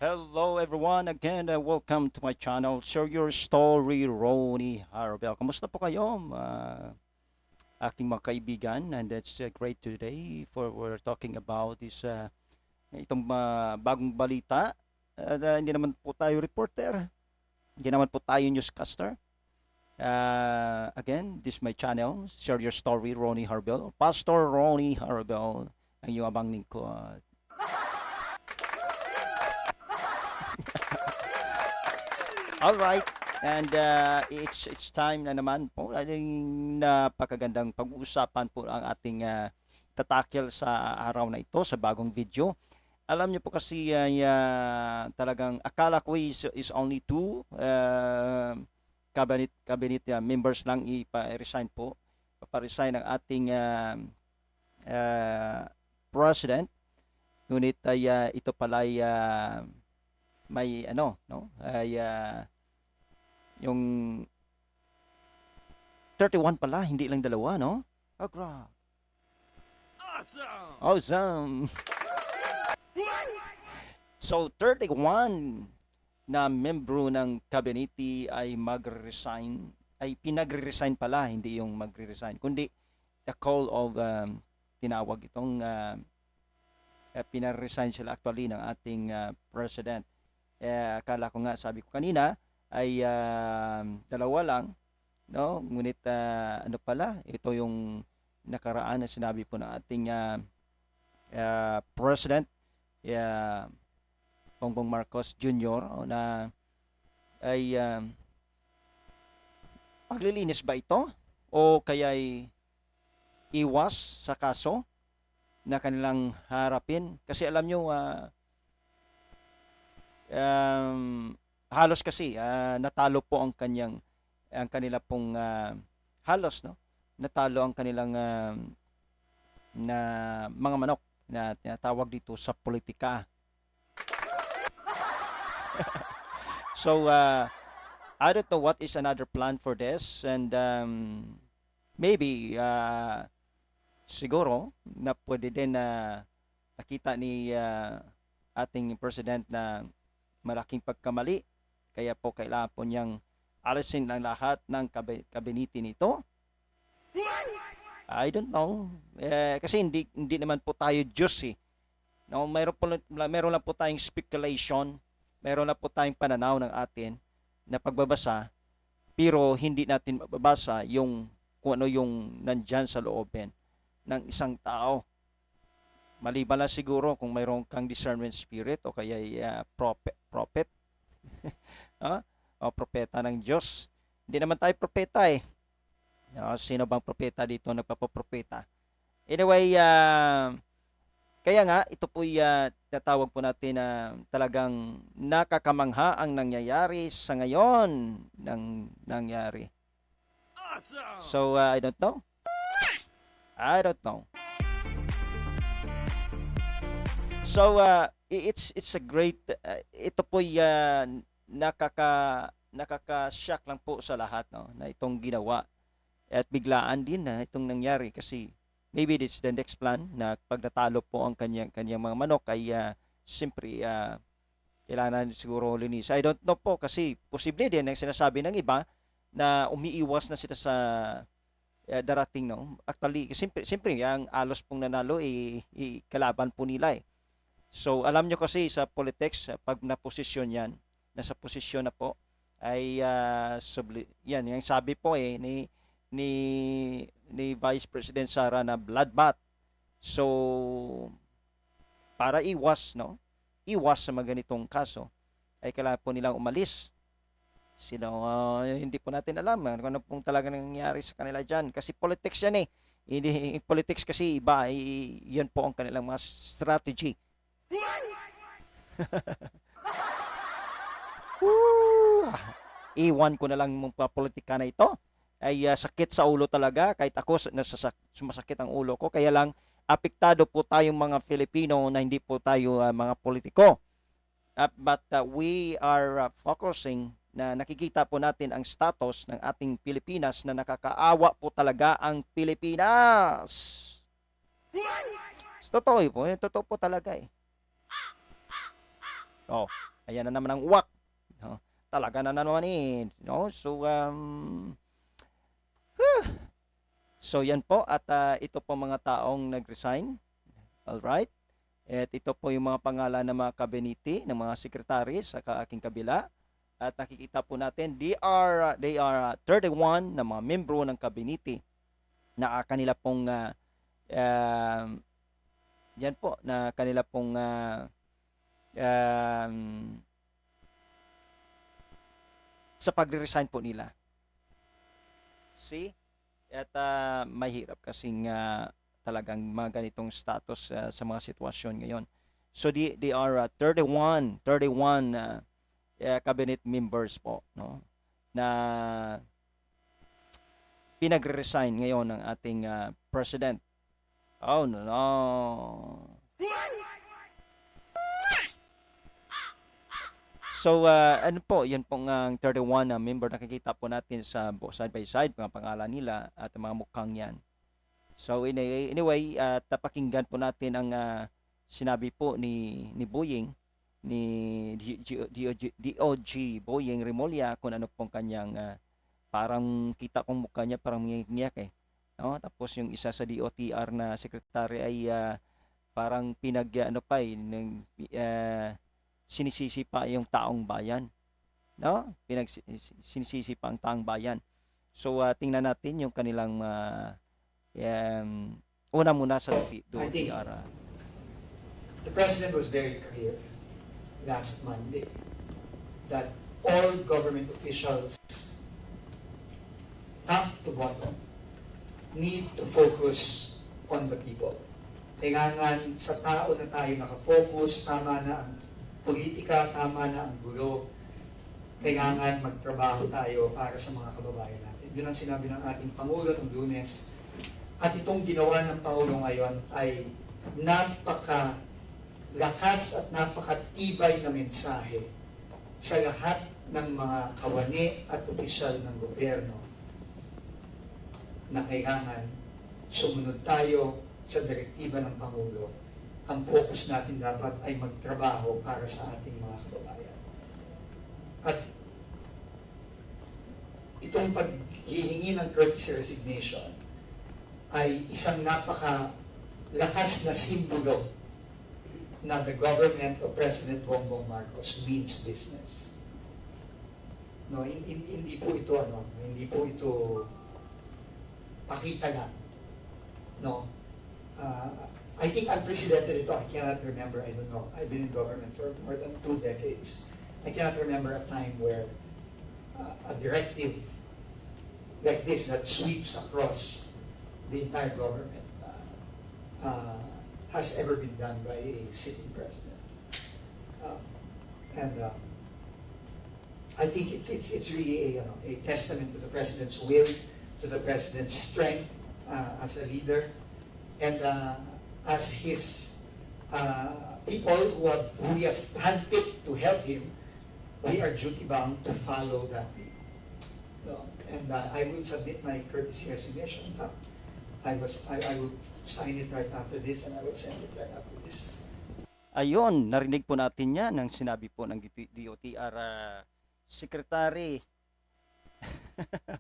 Hello everyone again, welcome to my channel. Share your story, Ronnie Harabel. Kamusta po kayo, aking mga kaibigan? And it's great today for we're talking about this itong bagong balita. Hindi naman po tayo reporter, hindi naman po tayo newscaster. Again, this is my channel. Share your story, Ronnie Harabel. Pastor Ronnie Harabel ang iyong abang lingkod. All right. And it's time na naman po. Aling napakagandang pag-uusapan po ang ating tatakil sa araw na ito, sa bagong video. Alam niyo po kasi talagang akala ko is only two cabinet members lang ipa-resign po. Pa-resign ang ating president. Ngunit ay ito pala ay may ano, no? Ay yung 31 pala, hindi lang dalawa, no? Oh, grabe. Awesome! Awesome! So, 31 na membro ng kabinete ay magre-resign, ay pinagre-resign pala, hindi yung magre-resign, kundi the call of, tinawag itong, pinare-resign sila actually ng ating president. Akala ko nga, sabi ko kanina, ay dalawa lang, no? Ngunit ano pala, ito yung nakaraan na sinabi po ng ating President Bongbong Marcos Jr. Na ay paglilinis ba ito o kaya'y iwas sa kaso na kanilang harapin? Kasi alam nyo, halos kasi natalo po ang kanila pong halos, no, natalo ang kanilang na mga manok na tinatawag dito sa politika. So I don't know what is another plan for this, and maybe siguro na pwede din na nakita ni ating president na malaking pagkamali, kaya po kailangan po niyang alisin ang lahat ng kabinete nito. I don't know. Kasi hindi naman po tayo Diyos eh. No, meron lang po tayong speculation, meron lang po tayong pananaw ng atin na pagbabasa, pero hindi natin mababasa yung kung ano yung nandyan sa loobin ng isang tao. Maliban lang siguro kung mayroon kang discernment spirit o kaya prophet o propeta ng Diyos. Hindi naman tayo propeta eh. Sino bang propeta dito nagpapapropeta? Anyway, kaya nga ito po tatawag po natin na talagang nakakamangha ang nangyayari sa ngayon nangyari. Awesome! So I don't know. So it's a great ito po nakaka-shock lang po sa lahat, no, na itong ginawa at biglaan din na itong nangyari kasi maybe this the next plan na pag natalo po ang kanyang mga manok ay siyempre kailangan siguro linis. I don't know po kasi posible din ang sinasabi ng iba na umiiwas na sila sa darating, no. Actually siyempre ang alos pong nanalo kalaban po nila eh. So, alam nyo kasi sa politics, pag naposisyon yan, nasa posisyon na po, ay yan, yung sabi po ni Vice President Sara na bloodbath. So, para iwas sa mga ganitong kaso, ay kailangan po nilang umalis. Hindi po natin alam kung ano pong talaga nangyayari sa kanila dyan. Kasi politics yan eh. Politics kasi iba, yan po ang kanilang mga strategy. Iwan ko na lang mong politika na ito. Ay sakit sa ulo talaga. Kahit ako sumasakit ang ulo ko. Kaya lang apektado po tayong mga Filipino na hindi po tayo mga politiko. But we are focusing na nakikita po natin ang status ng ating Pilipinas na nakakaawa po talaga ang Pilipinas. Totoo po talaga eh. Oh. Ayan na naman ang uwak. No? Talaga na naman no? So, so yan po. At ito po mga taong nag-resign. Alright. At ito po yung mga pangalan ng mga kabinete, ng mga secretaries sa aking kabila. At nakikita po natin, they are 31 na mga membro ng kabinete na kanila pong yan po, na kanila pong sa pagre-resign po nila. See? At mahirap kasing talagang mga ganitong status sa mga sitwasyon ngayon. So they are 31 cabinet members po, no, na pinagre-resign ngayon ng ating president. Oh no. So ano po, yan pong ang 31 na member nakikita po natin sa side by side, mga pangalan nila at mga mukhang yan. So anyway, tapakinggan po natin ang sinabi po ni Boying, ni DOG Boying Remulla, kung ano pong kanyang parang kita kong mukha niya parang ngiyak eh. No? Tapos yung isa sa DOTR na secretary ay parang sinisisi pa yung taong bayan. No? Sinisisi pa ang taong bayan. So tingnan natin yung kanilang una muna sa DOTR. The president was very clear last Monday that all government officials, top to bottom, need to focus on the people. Kailangan sa tao na tayo nakafocus, tama na ang politika, tama na ang gulo. Kailangan magtrabaho tayo para sa mga kababayan natin. Yun ang sinabi ng ating Pangulo noong Lunes. At itong ginawa ng Pangulo ngayon ay napakalakas at napakatibay na mensahe sa lahat ng mga kawani at opisyal ng gobyerno na kailangan sumunod tayo sa direktiba ng Pangulo. Ang focus natin dapat ay magtrabaho para sa ating mga kababayan. At itong paghihingi ng courtesy resignation ay isang napakalakas na simbolo na the government of President Bongbong Marcos means business. No, hindi po ito pakita lang. No. I think unprecedented ito. I cannot remember, I don't know. I've been in government for more than 2 decades. I cannot remember a time where a directive like this that sweeps across the entire government has ever been done by a sitting president. I think it's really a testament to the president's will, to the president's strength as a leader, and as his people who he has handpicked to help him, we are duty bound to follow that lead. No? And I will submit my courtesy resignation. In fact, I will sign it right after this, and I will send it right after this. Ayun, narinig po natin yan ang sinabi po ng DOTR Secretary.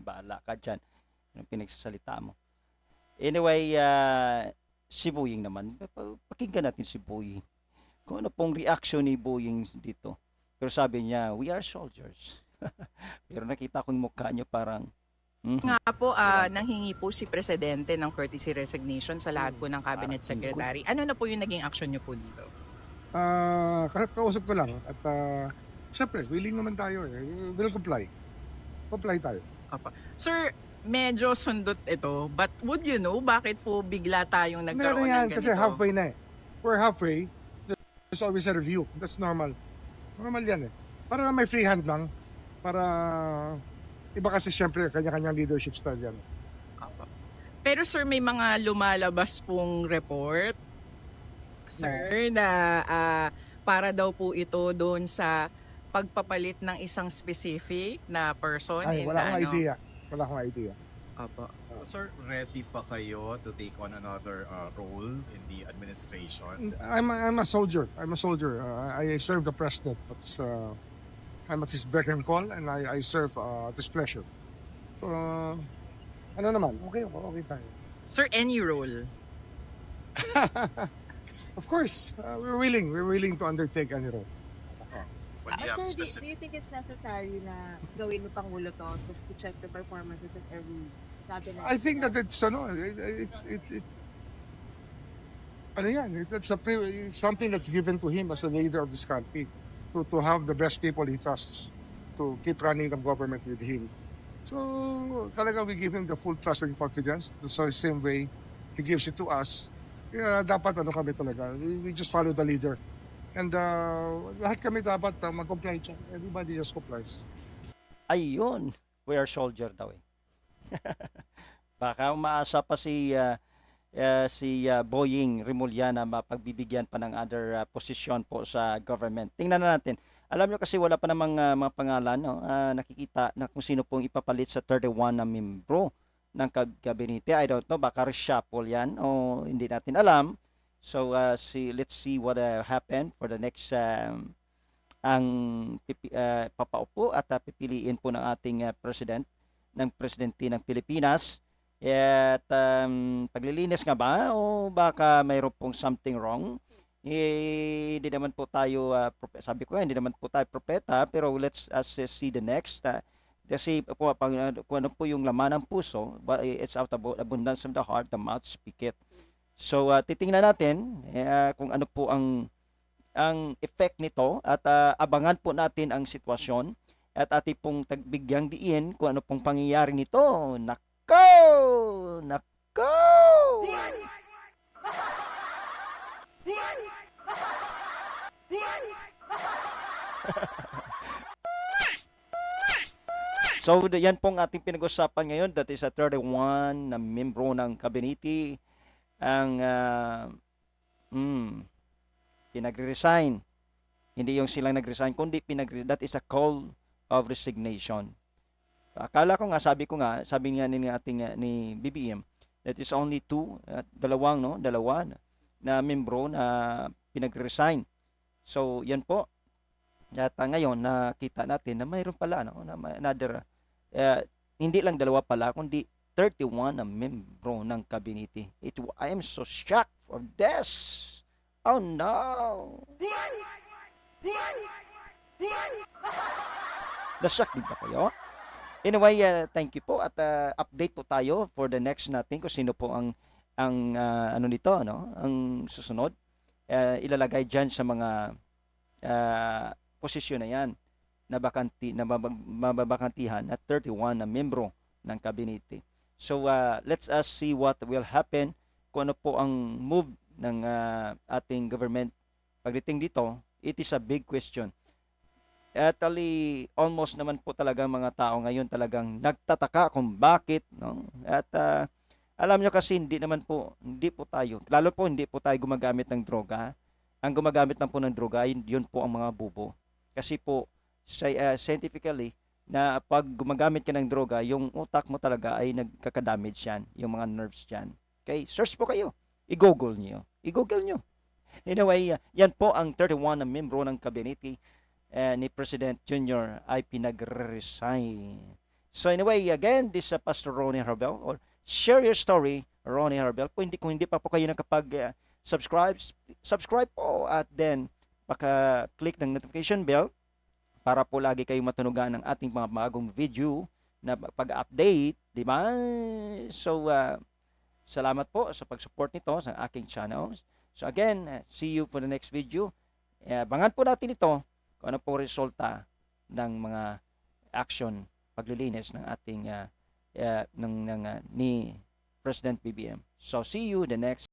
Bahala ka dyan. Anong pinagsasalita mo? Anyway, si Boying naman, pakinggan natin si Boying. Kung ano pong reaction ni Boying dito. Pero sabi niya, we are soldiers. Pero nakita ko yung mukha niya parang, Nga po, nanghingi po si Presidente ng courtesy resignation sa lahat po ng Cabinet Secretary. Ano na po yung naging action niyo po dito? Kausap ko lang at syempre, willing naman tayo eh. We'll comply. Comply tayo. Opo. Sir, medyo sundot ito, but would you know bakit po bigla tayong nagkaroon Meron yan, ng ganito? kasi halfway na eh. We're halfway. There's always a review. That's normal. Normal yan eh. Para may free hand lang. Para iba kasi syempre kanya-kanyang leadership style yan. Opo. Pero sir, may mga lumalabas pong report, sir, na para daw po ito doon sa pagpapalit ng isang specific na person. Ay, wala akong idea. Wala akong idea. Opo. Sir, ready pa kayo to take on another role in the administration? I'm a soldier. I'm a soldier. I serve the president. I'm at his beck and call, and I serve at his pleasure. So, ano naman, okay tayo. Sir, any role? Of course, we're willing to undertake any role. When you have Sir, do specific you think it's necessary na gawin ni Pangulo to just to check the performances of every cabinet? I think that it's ano yan, it's something that's given to him as a leader of this country to have the best people he trusts to keep running the government with him. So talaga we give him the full trust and confidence. So the same way he gives it to us. Kaya dapat ano kami talaga, we just follow the leader. And lahat kami dapat mag-comply dyan. Everybody just complies. Ayun, we are soldier daw eh. Baka umaasa pa si Boying Rimulya na mapagbibigyan pa ng other posisyon po sa government. Tingnan na natin. Alam nyo kasi wala pa namang mga pangalan, no? Nakikita na kung sino pong ipapalit sa 31 na membro ng kabinete. I don't know, baka reshuffle yan o hindi natin alam. So let's see what happen for the next ang papaupo at pipiliin po ng ating presidente ng Pilipinas. At paglilinis nga ba o baka mayroon pong something wrong? Hindi naman po tayo sabi ko hindi naman po tayo propeta, pero let's see the next. Kasi kung ano po yung laman ng puso, it's out of abundance of the heart, the mouth speaketh. So titingnan natin kung ano po ang effect nito at abangan po natin ang sitwasyon at ating pong tagbigyang diin kung ano pong pangyayari nito. Nako! So yan pong ating pinag-usapan ngayon. That is a 31 na membro ng kabinete ang pinagre-resign. Hindi yung silang nag-resign, kundi that is a call of resignation. Akala ko nga, sabi nga ni BBM, that is only dalawa na membro na pinagre-resign. So yan po. At ngayon nakita natin na mayroon pala another hindi lang dalawa pala kundi 31 na membro ng kabinete. I am so shocked for this. Oh no. Nashock din ba kayo? Anyway, thank you po at update po tayo for the next natin kung sino po ang ano nito, no? Ang susunod. Ilalagay diyan sa mga posisyon na yan na mababakantihan at 31 na membro ng kabinete. So let's see what will happen kung ano po ang move ng ating government pagdating dito. It is a big question. Actually, almost naman po talaga mga tao ngayon talagang nagtataka kung bakit, no? At alam nyo kasi hindi po tayo, lalo po hindi po tayo gumagamit ng droga. Ang gumagamit lang po ng droga, yun po ang mga bubo. Kasi po, scientifically, na pag gumagamit ka ng droga, yung utak mo talaga ay nagkakadamage yan, yung mga nerves dyan. Okay? Search po kayo. I-google nyo. Anyway, yan po ang 31 na membro ng kabinete ni President Junior ay pinag-resign. So anyway, again, this is Pastor Ronnie Harbel, or share your story, Ronnie Harbel. Kung hindi pa po kayo subscribe po at then click ng notification bell para po lagi kayong matunugan ng ating mga bagong video na pag-update, di ba? So, salamat po sa pag-support nito sa aking channel. So again, see you for the next video. Abangan po natin ito kung ano po resulta ng mga action paglilinis ng ating ni President BBM. So see you the next